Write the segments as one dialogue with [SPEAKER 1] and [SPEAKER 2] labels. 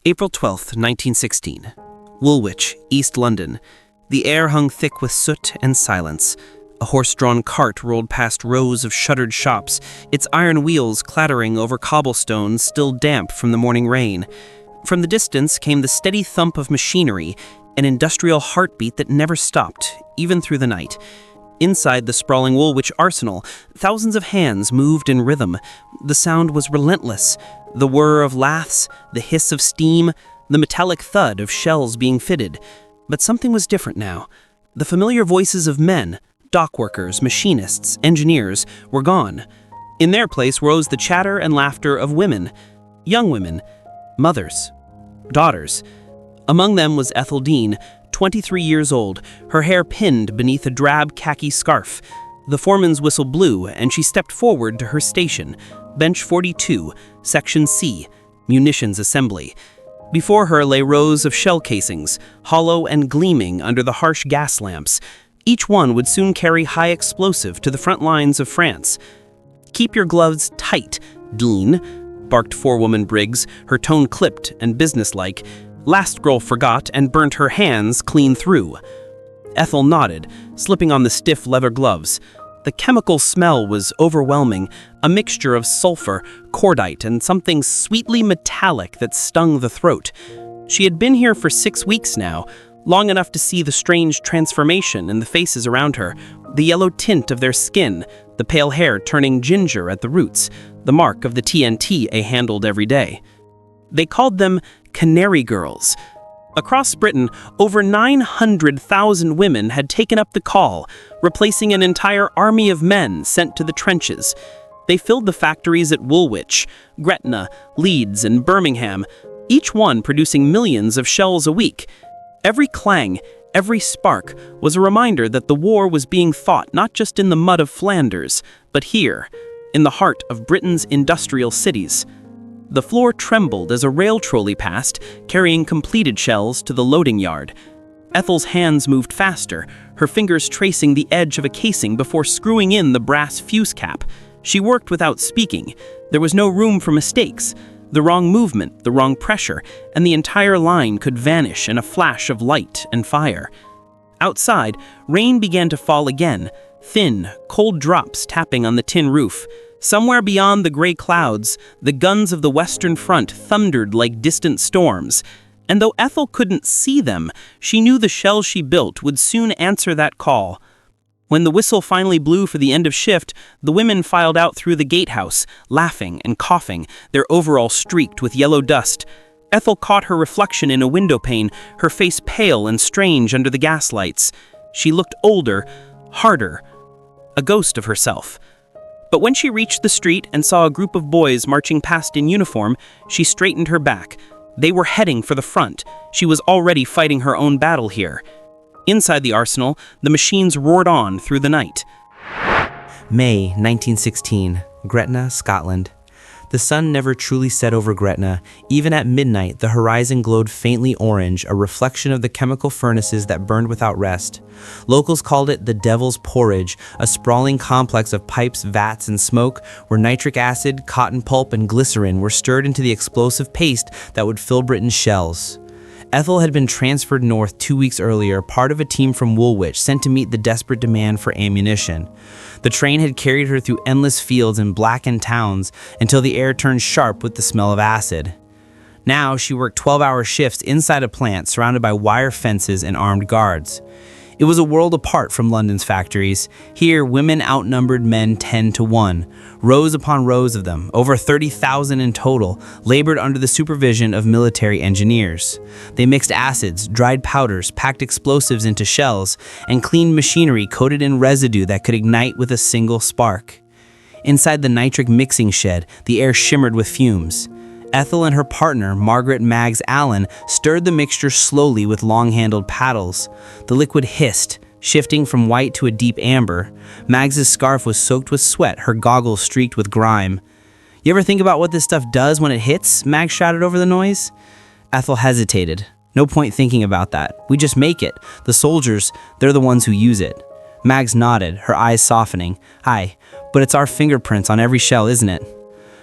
[SPEAKER 1] April 12th, 1916. Woolwich, East London. The air hung thick with soot and silence. A horse-drawn cart rolled past rows of shuttered shops, its iron wheels clattering over cobblestones still damp from the morning rain. From the distance came the steady thump of machinery, an industrial heartbeat that never stopped, even through the night. Inside the sprawling Woolwich arsenal, thousands of hands moved in rhythm. The sound was relentless. The whir of laths, the hiss of steam, the metallic thud of shells being fitted. But something was different now. The familiar voices of men, dock workers, machinists, engineers, were gone. In their place rose the chatter and laughter of women, young women, mothers, daughters. Among them was Ethel Dean, 23 years old, her hair pinned beneath a drab khaki scarf. The foreman's whistle blew, and she stepped forward to her station, Bench 42, Section C, Munitions Assembly. Before her lay rows of shell casings, hollow and gleaming under the harsh gas lamps. Each one would soon carry high explosive to the front lines of France. "Keep your gloves tight, Dean," barked forewoman Briggs, her tone clipped and businesslike. "Last girl forgot and burnt her hands clean through." Ethel nodded, slipping on the stiff leather gloves. The chemical smell was overwhelming, a mixture of sulfur, cordite, and something sweetly metallic that stung the throat. She had been here for 6 weeks now, long enough to see the strange transformation in the faces around her, the yellow tint of their skin, the pale hair turning ginger at the roots, the mark of the TNT they handled every day. They called them Canary Girls. Across Britain, over 900,000 women had taken up the call, replacing an entire army of men sent to the trenches. They filled the factories at Woolwich, Gretna, Leeds, and Birmingham, each one producing millions of shells a week. Every clang, every spark was a reminder that the war was being fought not just in the mud of Flanders, but here, in the heart of Britain's industrial cities. The floor trembled as a rail trolley passed, carrying completed shells to the loading yard. Ethel's hands moved faster, her fingers tracing the edge of a casing before screwing in the brass fuse cap. She worked without speaking. There was no room for mistakes. The wrong movement, the wrong pressure, and the entire line could vanish in a flash of light and fire. Outside, rain began to fall again, thin, cold drops tapping on the tin roof. Somewhere beyond the gray clouds, the guns of the Western Front thundered like distant storms. And though Ethel couldn't see them, she knew the shells she built would soon answer that call. When the whistle finally blew for the end of shift, the women filed out through the gatehouse, laughing and coughing, their overalls streaked with yellow dust. Ethel caught her reflection in a window pane, her face pale and strange under the gaslights. She looked older, harder, a ghost of herself. But when she reached the street and saw a group of boys marching past in uniform, she straightened her back. They were heading for the front. She was already fighting her own battle here. Inside the arsenal, the machines roared on through the night.
[SPEAKER 2] May 1916, Gretna, Scotland. The sun never truly set over Gretna. Even at midnight, the horizon glowed faintly orange, a reflection of the chemical furnaces that burned without rest. Locals called it the Devil's Porridge, a sprawling complex of pipes, vats, and smoke where nitric acid, cotton pulp, and glycerin were stirred into the explosive paste that would fill Britain's shells. Ethel had been transferred north 2 weeks earlier, part of a team from Woolwich sent to meet the desperate demand for ammunition. The train had carried her through endless fields and blackened towns until the air turned sharp with the smell of acid. Now she worked 12-hour shifts inside a plant surrounded by wire fences and armed guards. It was a world apart from London's factories. Here, women outnumbered men 10 to 1. Rows upon rows of them, over 30,000 in total, labored under the supervision of military engineers. They mixed acids, dried powders, packed explosives into shells, and cleaned machinery coated in residue that could ignite with a single spark. Inside the nitric mixing shed, the air shimmered with fumes. Ethel and her partner, Margaret Maggs Allen, stirred the mixture slowly with long-handled paddles. The liquid hissed, shifting from white to a deep amber. Maggs's scarf was soaked with sweat, her goggles streaked with grime. "You ever think about what this stuff does when it hits?" Maggs shouted over the noise. Ethel hesitated. "No point thinking about that. We just make it. The soldiers, they're the ones who use it." Maggs nodded, her eyes softening. "Aye, but it's our fingerprints on every shell, isn't it?"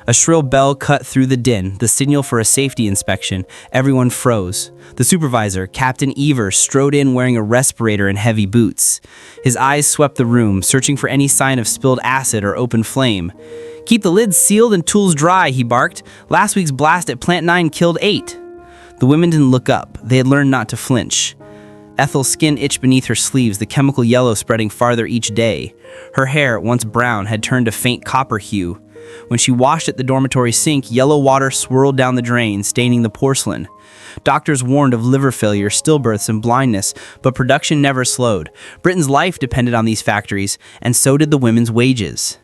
[SPEAKER 2] A shrill bell cut through the din, the signal for a safety inspection. Everyone froze. The supervisor, Captain Evers, strode in wearing a respirator and heavy boots. His eyes swept the room, searching for any sign of spilled acid or open flame. "Keep the lids sealed and tools dry," he barked. "Last week's blast at Plant 9 killed 8. The women didn't look up. They had learned not to flinch. Ethel's skin itched beneath her sleeves, the chemical yellow spreading farther each day. Her hair, once brown, had turned a faint copper hue. When she washed at the dormitory sink, yellow water swirled down the drain, staining the porcelain. Doctors warned of liver failure, stillbirths, and blindness, but production never slowed. Britain's life depended on these factories, and so did the women's wages.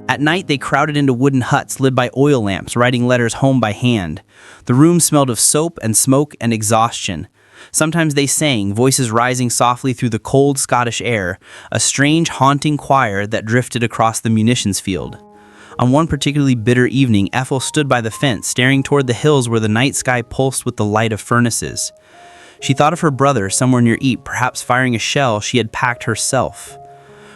[SPEAKER 2] At night, they crowded into wooden huts lit by oil lamps, writing letters home by hand. The room smelled of soap and smoke and exhaustion. Sometimes they sang, voices rising softly through the cold Scottish air, a strange, haunting choir that drifted across the munitions field. On one particularly bitter evening, Ethel stood by the fence, staring toward the hills where the night sky pulsed with the light of furnaces. She thought of her brother somewhere near Ypres, perhaps firing a shell she had packed herself.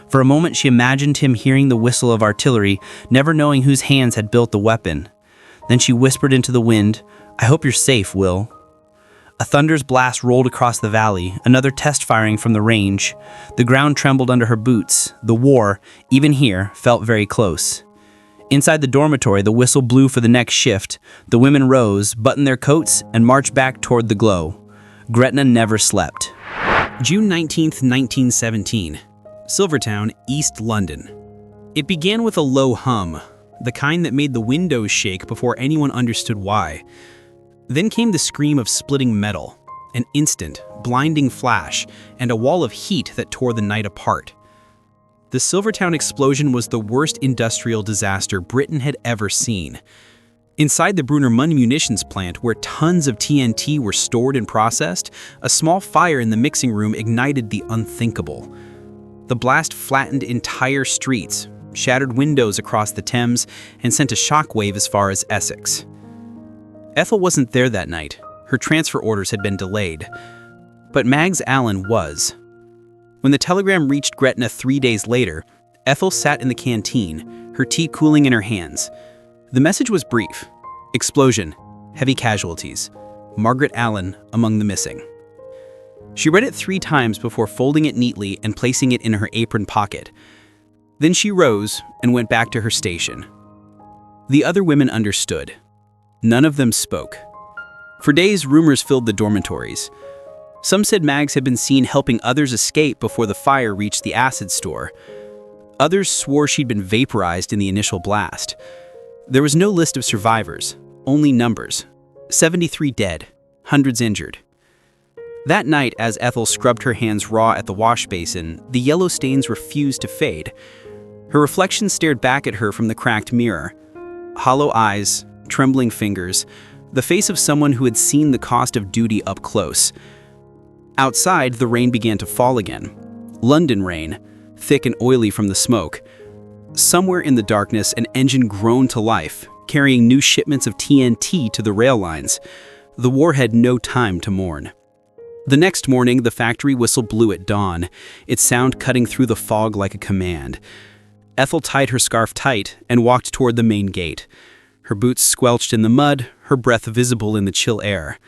[SPEAKER 2] For a moment, she imagined him hearing the whistle of artillery, never knowing whose hands had built the weapon. Then she whispered into the wind, "I hope you're safe, Will." A thunder's blast rolled across the valley, another test firing from the range. The ground trembled under her boots. The war, even here, felt very close. Inside the dormitory, the whistle blew for the next shift. The women rose, buttoned their coats, and marched back toward the glow. Gretna never slept.
[SPEAKER 1] June 19th, 1917. Silvertown, East London. It began with a low hum, the kind that made the windows shake before anyone understood why. Then came the scream of splitting metal, an instant, blinding flash, and a wall of heat that tore the night apart. The Silvertown explosion was the worst industrial disaster Britain had ever seen. Inside the Brunner munitions plant, where tons of TNT were stored and processed, a small fire in the mixing room ignited the unthinkable. The blast flattened entire streets, shattered windows across the Thames, and sent a shockwave as far as Essex. Ethel wasn't there that night. Her transfer orders had been delayed. But Mags Allen was. When the telegram reached Gretna 3 days later, Ethel sat in the canteen, her tea cooling in her hands. The message was brief. Explosion. Heavy casualties. Margaret Allen among the missing. She read it 3 times before folding it neatly and placing it in her apron pocket. Then she rose and went back to her station. The other women understood. None of them spoke. For days, rumors filled the dormitories. Some said Mags had been seen helping others escape before the fire reached the acid store. Others swore she'd been vaporized in the initial blast. There was no list of survivors, only numbers. 73 dead, hundreds injured. That night, as Ethel scrubbed her hands raw at the wash basin, the yellow stains refused to fade. Her reflection stared back at her from the cracked mirror. Hollow eyes, trembling fingers, the face of someone who had seen the cost of duty up close. Outside, the rain began to fall again. London rain, thick and oily from the smoke. Somewhere in the darkness, an engine groaned to life, carrying new shipments of TNT to the rail lines. The war had no time to mourn. The next morning, the factory whistle blew at dawn, its sound cutting through the fog like a command. Ethel tied her scarf tight and walked toward the main gate. Her boots squelched in the mud, her breath visible in the chill air.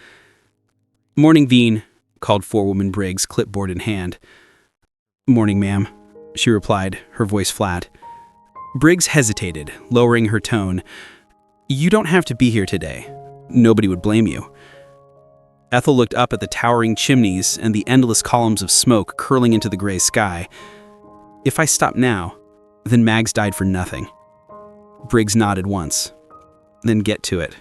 [SPEAKER 1] "Morning, Veen," called forewoman Briggs, clipboard in hand. "Morning, ma'am," she replied, her voice flat. Briggs hesitated, lowering her tone. "You don't have to be here today. Nobody would blame you." Ethel looked up at the towering chimneys and the endless columns of smoke curling into the gray sky. "If I stop now, then Mags died for nothing." Briggs nodded once. "Then get to it."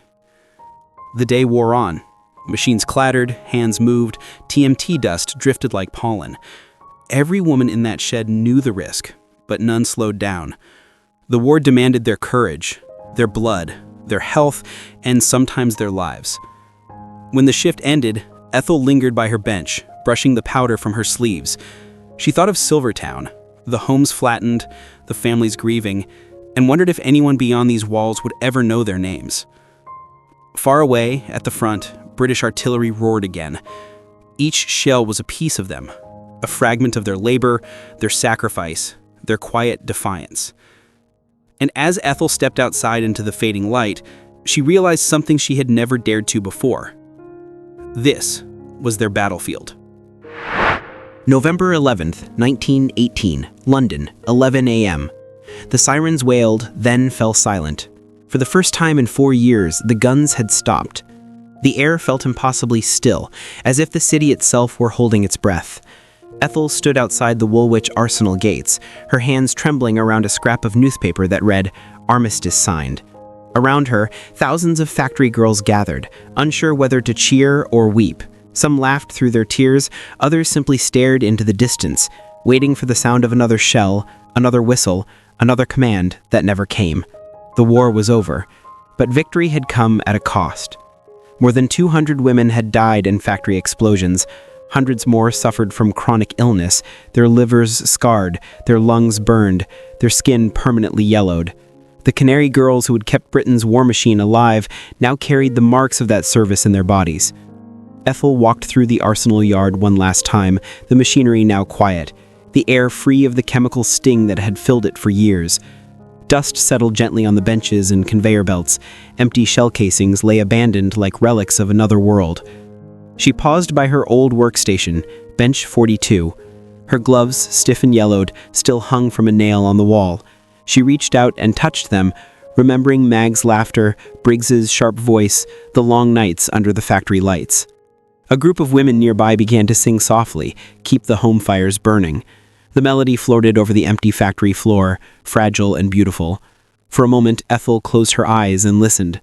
[SPEAKER 1] The day wore on. Machines clattered, hands moved, TNT dust drifted like pollen. Every woman in that shed knew the risk, but none slowed down. The war demanded their courage, their blood, their health, and sometimes their lives. When the shift ended, Ethel lingered by her bench, brushing the powder from her sleeves. She thought of Silvertown, the homes flattened, the families grieving, and wondered if anyone beyond these walls would ever know their names. Far away, at the front, British artillery roared again. Each shell was a piece of them, a fragment of their labor, their sacrifice, their quiet defiance. And as Ethel stepped outside into the fading light, she realized something she had never dared to before. This was their battlefield. November 11th, 1918, London, 11 a.m. The sirens wailed, then fell silent. For the first time in 4 years, the guns had stopped. The air felt impossibly still, as if the city itself were holding its breath. Ethel stood outside the Woolwich Arsenal gates, her hands trembling around a scrap of newspaper that read, "Armistice signed." Around her, thousands of factory girls gathered, unsure whether to cheer or weep. Some laughed through their tears, others simply stared into the distance, waiting for the sound of another shell, another whistle, another command that never came. The war was over, but victory had come at a cost. More than 200 women had died in factory explosions. Hundreds more suffered from chronic illness, their livers scarred, their lungs burned, their skin permanently yellowed. The Canary Girls who had kept Britain's war machine alive now carried the marks of that service in their bodies. Ethel walked through the arsenal yard one last time, the machinery now quiet, the air free of the chemical sting that had filled it for years. Dust settled gently on the benches and conveyor belts. Empty shell casings lay abandoned like relics of another world. She paused by her old workstation, bench 42. Her gloves, stiff and yellowed, still hung from a nail on the wall. She reached out and touched them, remembering Mag's laughter, Briggs's sharp voice, the long nights under the factory lights. A group of women nearby began to sing softly, "Keep the Home Fires Burning." The melody floated over the empty factory floor, fragile and beautiful. For a moment, Ethel closed her eyes and listened.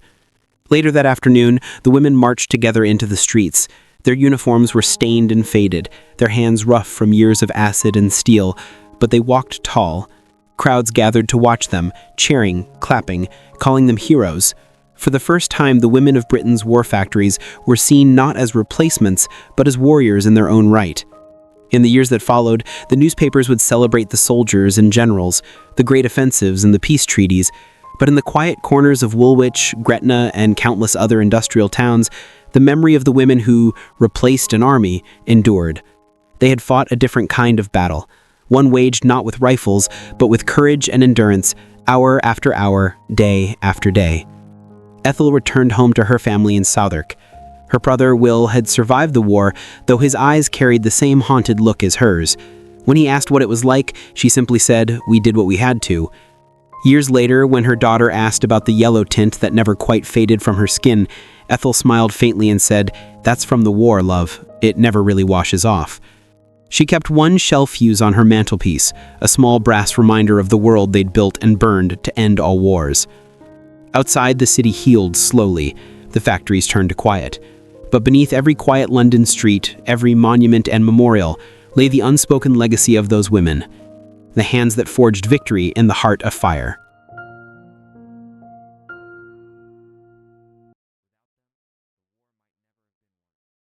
[SPEAKER 1] Later that afternoon, the women marched together into the streets. Their uniforms were stained and faded, their hands rough from years of acid and steel, but they walked tall. Crowds gathered to watch them, cheering, clapping, calling them heroes. For the first time, the women of Britain's war factories were seen not as replacements, but as warriors in their own right. In the years that followed, the newspapers would celebrate the soldiers and generals, the great offensives and the peace treaties, but in the quiet corners of Woolwich, Gretna, and countless other industrial towns, the memory of the women who replaced an army endured. They had fought a different kind of battle, one waged not with rifles, but with courage and endurance, hour after hour, day after day. Ethel returned home to her family in Southwark. Her brother, Will, had survived the war, though his eyes carried the same haunted look as hers. When he asked what it was like, she simply said, "We did what we had to." Years later, when her daughter asked about the yellow tint that never quite faded from her skin, Ethel smiled faintly and said, "That's from the war, love. It never really washes off." She kept one shell fuse on her mantelpiece, a small brass reminder of the world they'd built and burned to end all wars. Outside, the city healed slowly. The factories turned to quiet. But beneath every quiet London street, every monument and memorial, lay the unspoken legacy of those women, the hands that forged victory in the heart of fire.